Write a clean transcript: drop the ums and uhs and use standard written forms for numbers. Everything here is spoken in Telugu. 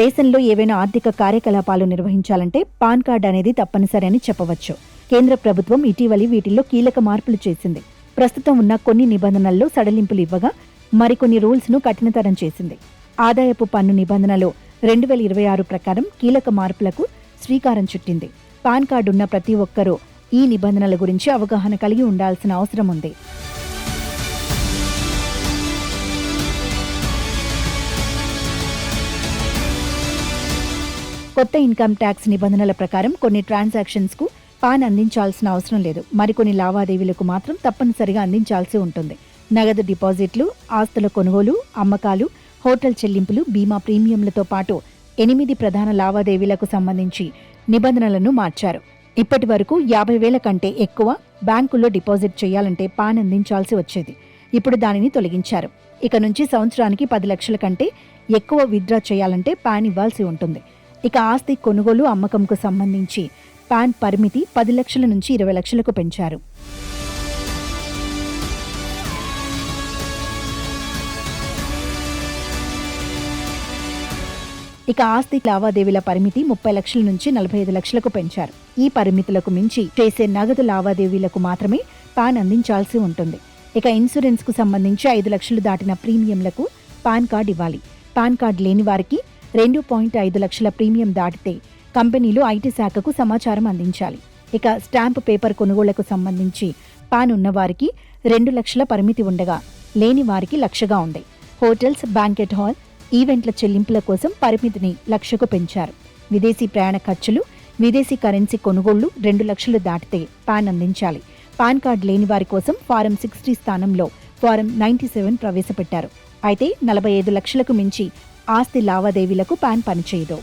దేశంలో ఏవైనా ఆర్థిక కార్యకలాపాలు నిర్వహించాలంటే పాన్ కార్డు అనేది తప్పనిసరి అని చెప్పవచ్చు. కేంద్ర ప్రభుత్వం ఇటీవలి వీటిల్లో కీలక మార్పులు చేసింది. ప్రస్తుతం ఉన్న కొన్ని నిబంధనల్లో సడలింపులు ఇవ్వగా మరికొన్ని రూల్స్ ను కఠినతరం చేసింది. ఆదాయపు పన్ను నిబంధనలో 2026 ప్రకారం కీలక మార్పులకు శ్రీకారం చుట్టింది. పాన్ కార్డు ఉన్న ప్రతి ఒక్కరూ ఈ నిబంధనల గురించి అవగాహన కలిగి ఉండాల్సిన అవసరం ఉంది. కొత్త ఇన్కమ్ ట్యాక్స్ నిబంధనల ప్రకారం కొన్ని ట్రాన్సాక్షన్స్ కు పాన్ అందించాల్సిన అవసరం లేదు. మరికొన్ని లావాదేవీలకు మాత్రం తప్పనిసరిగా అందించాల్సి ఉంటుంది. నగదు డిపాజిట్లు, ఆస్తుల కొనుగోలు, అమ్మకాలు, హోటల్ చెల్లింపులు, బీమా ప్రీమియంలతో పాటు 8 ప్రధాన లావాదేవీలకు సంబంధించి నిబంధనలను మార్చారు. ఇప్పటి వరకు 50,000 కంటే ఎక్కువ బ్యాంకుల్లో డిపాజిట్ చేయాలంటే పాన్ అందించాల్సి వచ్చేది. ఇప్పుడు దానిని తొలగించారు. ఇక నుంచి సంవత్సరానికి 10 లక్షల కంటే ఎక్కువ విత్డ్రా చేయాలంటే పాన్ ఇవ్వాల్సి ఉంటుంది. ఇక ఆస్తి కొనుగోలు, అమ్మకంకు సంబంధించి పాన్ పరిమితి 10 లక్షల నుంచి 20 లక్షలకు పెంచారు. ఇక ఆస్తి లావాదేవీల పరిమితి 30 లక్షల నుంచి 45 లక్షలకు పెంచారు. ఈ పరిమితులకు మించి చేసే నగదు లావాదేవీలకు మాత్రమే పాన్ అందించాల్సి ఉంటుంది. ఇక ఇన్సూరెన్స్ కు సంబంధించి 5 లక్షలు దాటిన ప్రీమియంలకు పాన్ కార్డు ఇవ్వాలి. పాన్ కార్డు లేని వారికి 2.5 లక్షల ప్రీమియం దాటితే కంపెనీలు ఐటీ శాఖకు సమాచారం అందించాలి. ఇక స్టాంపు పేపర్ కొనుగోళ్లకు సంబంధించి పాన్ ఉన్నవారికి 2 లక్షల పరిమితి ఉండగా లేని వారికి 1 లక్షగా ఉంది. హోటల్స్, బ్యాంకెట్ హాల్, ఈవెంట్ల చెల్లింపుల కోసం పరిమితిని 1 లక్షకు పెంచారు. విదేశీ ప్రయాణ ఖర్చులు, విదేశీ కరెన్సీ కొనుగోళ్లు 2 లక్షలు దాటితే పాన్ అందించాలి. పాన్ కార్డు లేని వారి కోసం ఫారం 60 స్థానంలో ఫారం 97 ప్రవేశపెట్టారు. అయితే 45 లక్షలకు మించి ఆస్తి లావాదేవీలకు పాన్ పనిచేయదు.